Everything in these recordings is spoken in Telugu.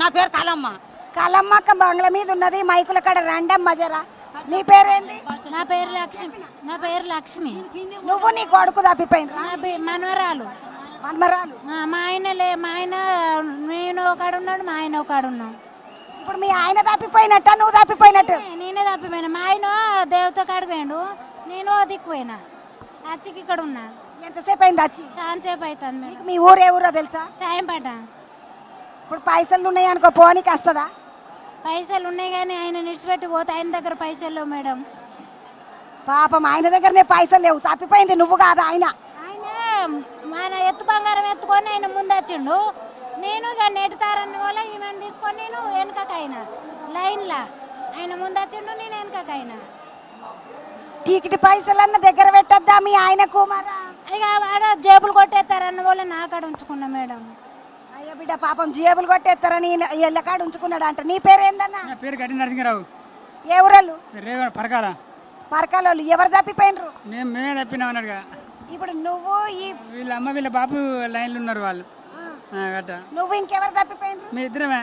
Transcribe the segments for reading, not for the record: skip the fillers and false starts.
నా పేరు కలమ్మ. కలమ్మక్క బంగ్లా మీద ఉన్నది మైకుల కాడ రండమ్మ జరా. నీ పేరేంది? నా పేరు లక్ష్మి. నా పేరు లక్ష్మి. నువ్వు నీ కొడుకు తప్పిపోయినరా? మనవరాలు. మనమరాలు. మా ఆయన మా ఆయన నేను ఒకడు ఉన్నాడు, మా ఆయన ఒకడు ఉన్నాం. ఇప్పుడు మీ ఆయన తప్పిపోయినట్ట నువ్వు తప్పిపోయినట్టు? నేనే తప్పిపోయినా. మా ఆయన దేవత కాడికి పోయిండు, నేను దిక్కుపోయినా. అచ్చికి ఇక్కడ ఉన్నా. ఎంతసేపు అయింది వచ్చి? చాలా సేపు అవుతుంది మేడం. మీ ఊరు ఏ ఊరో తెలుసా? సాయం పడ్డ. ఇప్పుడు పైసలు ఉన్నాయి అనుకో, పోనీకి వస్తుందా? పైసలు ఉన్నాయి కానీ ఆయన నిడిచిపెట్టి పోతే ఆయన దగ్గర పైసలు లేవు మేడం. పాపం ఆయన దగ్గరనే పైసలు లేవు, తప్పిపోయింది నువ్వు కాదు ఆయన. ఆయన మన ఎత్తు బంగారం ఎత్తుకొని ఆయన ముందు వచ్చిండు. నేను ఇక నెట్టుతారని వల్ల ఈమెను తీసుకొని నేను వెనకకైనా లైన్లా. ఆయన ముందు వచ్చిండు, నేను వెనకకైనా. టికెట్ పైసలన్న దగ్గర పెట్టద్దా మీ ఆయనకు? మరా ఇక ఆడ జేబులు కొట్టేస్తారన్న వల్ల నా కాడ ఉంచుకున్నా మేడం. అయ్యో బిడ్డ పాపం జేబులు కొట్టేస్తారని ఎల్లకాడ ఉంచుకున్నాడు అంట. నీ పేరు ఏందన్నా? నా పేరు గడ్డి నరసింహరావు. ఏ ఊరలు? పరకాల. పరకాలోళ్ళు. ఎవరు తప్పిపోయినరు? మేమే తప్పినాం అన్నాడుగా. ఇప్పుడు నువ్వు వీళ్ళ అమ్మ వీళ్ళ బాబు లైన్లు ఉన్నారు వాళ్ళు. నువ్వు ఇంకెవరు తప్పిపోయినరు? మీ ఇద్దరమే.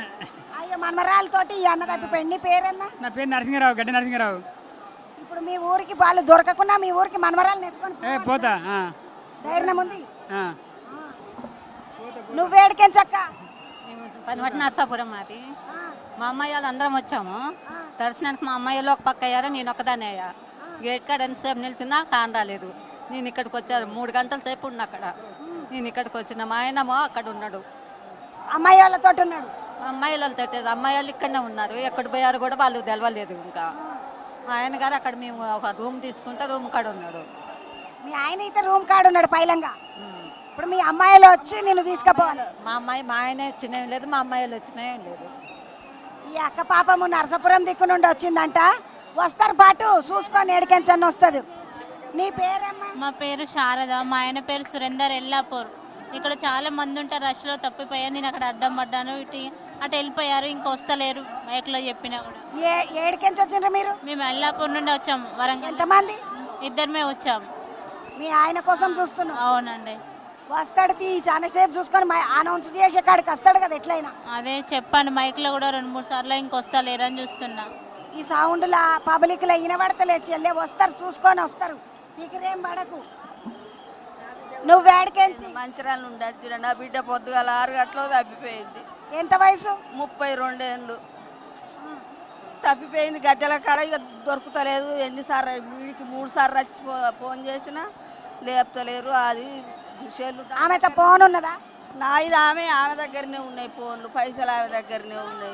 అయ్యో మనమరాలతోటి ఈ అన్న తప్పిపోయింది. నీ పేరన్నా? నా పేరు నరసింహరావు, గడ్డి నరసింహరావు. ఇప్పుడు మీ ఊరికి వాళ్ళు దొరకకుండా మీ ఊరికి మనమరాలను ఎత్తుకొని పోతా. ధైర్యం ఉంది. నువ్వేడికెంచక్క? పనివట్టి నర్సాపురం మాది. మా అమ్మాయి వాళ్ళు అందరం వచ్చాము దర్శనానికి. మా అమ్మాయిలు ఒక పక్క అయ్యారు, నేను ఒకదాన్ని అయ్యా. గేట్ కాడ ఎంతసేపు నిల్చున్నా కాన్ రాలేదు. నేను ఇక్కడికి వచ్చాను, 3 గంటల సేపు ఉన్నా అక్కడ. నేను ఇక్కడికి వచ్చిన. మా ఆయనమో అక్కడ ఉన్నాడు, అమ్మాయి వాళ్ళతో ఉన్నాడు. అమ్మాయిలతో. అమ్మాయి వాళ్ళు ఇక్కడనే ఉన్నారు, ఎక్కడ పోయారు కూడా వాళ్ళు తెలవలేదు. ఇంకా మా ఆయన గారు అక్కడ మేము ఒక రూమ్ తీసుకుంటే రూమ్ కాడ ఉన్నాడు. మీ ఆయన అయితే రూమ్ కాడ ఉన్నాడు పైలంగా. ఇప్పుడు మీ అమ్మాయిలు వచ్చి నిన్ను తీసుకుపోవాలి. మా ఆయన వచ్చినేం లేదు, మా అమ్మాయిలు వచ్చినాయేం లేదు. ఈ అక్క పాపము నరసాపురం దిక్కు నుండి వచ్చిందంట. వస్తారు పాటు చూసుకొని ఏడికెంచని వస్తుంది. నీ పేరమ్మా? మా పేరు శారద. మా ఆయన పేరు సురేందర్ ఎల్లాపూర్. ఇక్కడ చాలా మంది ఉంటారు, రష్లో తప్పిపోయారు. నేను అక్కడ అడ్డం పడ్డాను, అటు వెళ్ళిపోయారు, ఇంకా వస్తలేరు మైక్లో చెప్పినా కూడా. ఏడికెంచి వచ్చిండ్రు మీరు? మేము ఎల్లాపూర్ నుండి వచ్చాము, వరంగల్. ఎంతమంది? ఇద్దరమే వచ్చాము. మీ ఆయన కోసం చూస్తున్నాం. అవునండి. వస్తాడు చాలా సేపు చూసుకొని అనౌన్స్ చేసే కాడికి వస్తాడు కదా ఎట్లయినా. అదే చెప్పాను మైక్లో కూడా 2-3 సార్లు, ఇంకొస్తలేరు అని చూస్తున్నా. ఈ సౌండ్లా పబ్లిక్లో వినబడతలేదు చెల్లె. వస్తారు చూసుకొని వస్తారు, నీకురేం పడకు. నువ్వు వేడికెంచి? మంచిర్యాల నుండి వచ్చిన. నా బిడ్డ పొద్దుగాల 6 గంటలకు తప్పిపోయింది. ఎంత వయసు? 32 ఏళ్ళు. తప్పిపోయింది గద్దెల కాడ. ఇక దొరుకుతలేదు. ఎన్నిసార్లు వీడికి 3 సార్లు వచ్చి ఫోన్ చేసినా లేపుతలేరు. అది దుషేళ్ళు. ఆమెతో ఫోన్ ఉన్నదా? నాది ఆమె దగ్గరనే ఉన్నాయి ఫోన్లు, పైసలు ఆమె దగ్గరనే ఉన్నాయి.